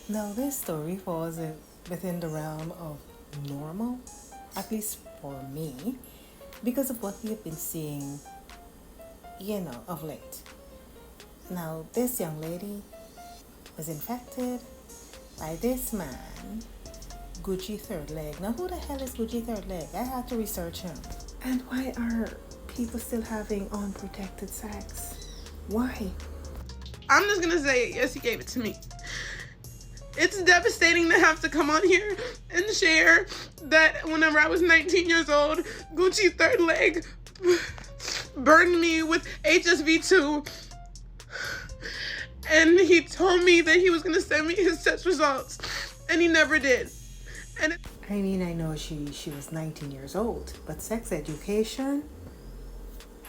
Now, this story falls within the realm of normal, at least for me, because of what we have been seeing, of late. Now, this young lady was infected by this man, Gucci Third Leg. Now, who the hell is Gucci Third Leg? I had to research him. And why are people still having unprotected sex? Why? I'm just gonna say, yes, he gave it to me. It's devastating to have to come on here and share that whenever I was 19 years old, Gucci Third Leg burned me with HSV2. And he told me that he was gonna send me his test results, and he never did. And I mean, I know she was 19 years old, but sex education,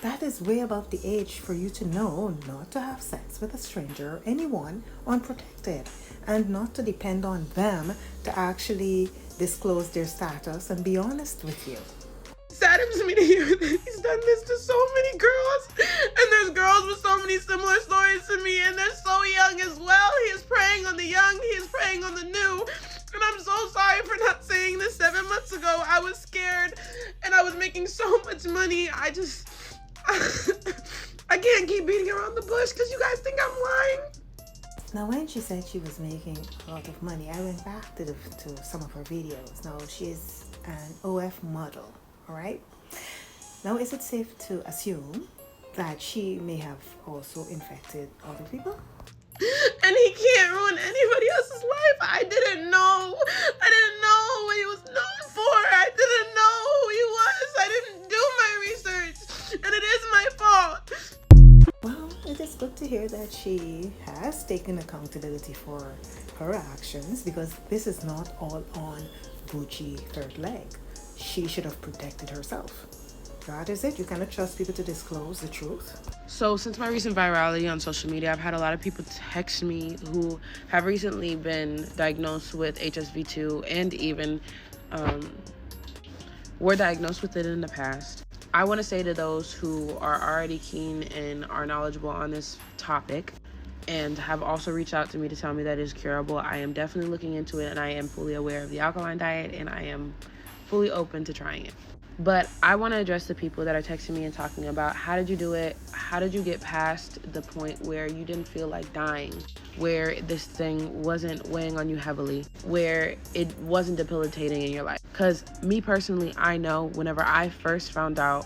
that is way above the age for you to know not to have sex with a stranger or anyone unprotected, and not to depend on them to actually disclose their status and be honest with you. it saddens me to hear that he's done this to so many girls, and there's girls with so many similar stories to me, and they're so young as well. He is preying on the young, he is preying on the new. And I'm so sorry for not saying this 7 months ago. I was scared and I was making so much money. I can't keep beating around the bush because you guys think I'm lying. Now, when she said she was making a lot of money, I went back to some of her videos. Now, she is an OF model, all right? Now, is it safe to assume that she may have also infected other people? And he can't ruin anybody else's life. I didn't know what he was known for. I didn't know who he was. I didn't do my research, and it is my fault. Well, it is good to hear that she has taken accountability for her actions, because this is not all on Gucci Third Leg. She should have protected herself. That is it. You cannot trust people to disclose the truth. So since my recent virality on social media, I've had a lot of people text me who have recently been diagnosed with HSV2 and even were diagnosed with it in the past. I want to say to those who are already keen and are knowledgeable on this topic and have also reached out to me to tell me that it is curable, I am definitely looking into it, and I am fully aware of the alkaline diet, and I am fully open to trying it. But I want to address the people that are texting me and talking about, how did you do it? How did you get past the point where you didn't feel like dying, where this thing wasn't weighing on you heavily, where it wasn't debilitating in your life? Because me personally, I know whenever I first found out,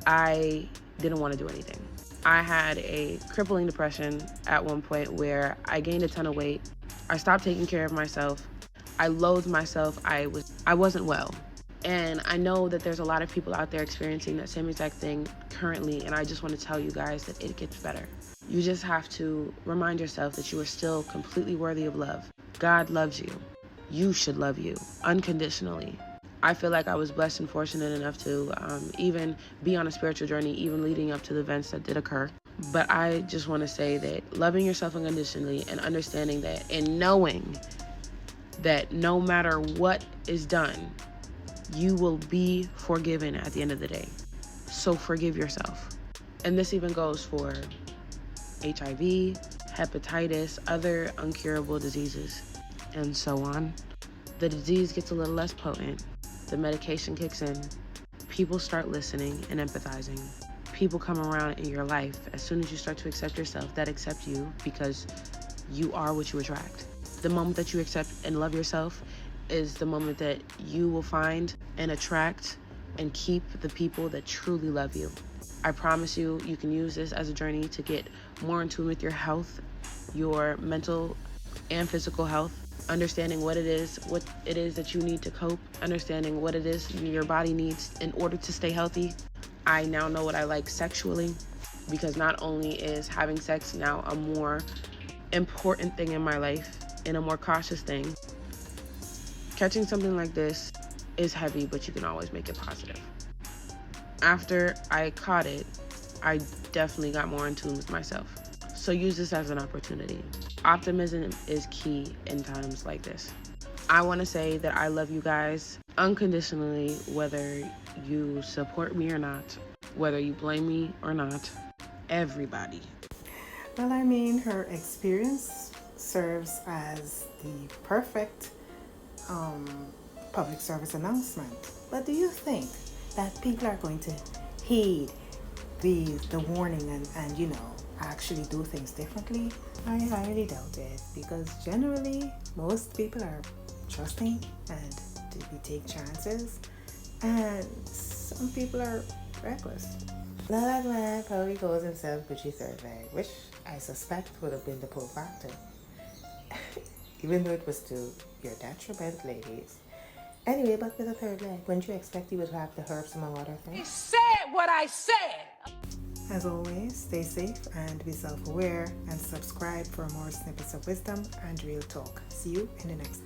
I didn't want to do anything. I had a crippling depression at one point where I gained a ton of weight. I stopped taking care of myself. I loathed myself. I wasn't well. And I know that there's a lot of people out there experiencing that same exact thing currently, and I just want to tell you guys that it gets better. You just have to remind yourself that you are still completely worthy of love. God loves you. You should love you unconditionally. I feel like I was blessed and fortunate enough to even be on a spiritual journey, even leading up to the events that did occur. But I just want to say that loving yourself unconditionally and understanding that and knowing that no matter what is done, you will be forgiven at the end of the day. So forgive yourself. And this even goes for HIV, hepatitis, other incurable diseases, and so on. The disease gets a little less potent. The medication kicks in. People start listening and empathizing. People come around in your life as soon as you start to accept yourself, that accept you, because you are what you attract. The moment that you accept and love yourself is the moment that you will find and attract and keep the people that truly love you. I promise you, you can use this as a journey to get more in tune with your health, your mental and physical health, understanding what it is that you need to cope, understanding what it is your body needs in order to stay healthy. I now know what I like sexually, because not only is having sex now a more important thing in my life and a more cautious thing, catching something like this is heavy, but you can always make it positive. After I caught it, I definitely got more in tune with myself. So use this as an opportunity. Optimism is key in times like this. I want to say that I love you guys unconditionally, whether you support me or not, whether you blame me or not, everybody. Well, I mean, her experience serves as the perfect public service announcement. But do you think that people are going to heed the warning and actually do things differently? I highly doubt it, because generally most people are trusting and we take chances, and some people are reckless. Now that man probably calls himself Gucci third leg, which I suspect would have been the pull factor, even though it was to your detriment, ladies. Anyway, but with a third leg, wouldn't you expect he would have the herpes among other things? I said what I said. As always, stay safe and be self-aware, and subscribe for more snippets of wisdom and real talk. See you in the next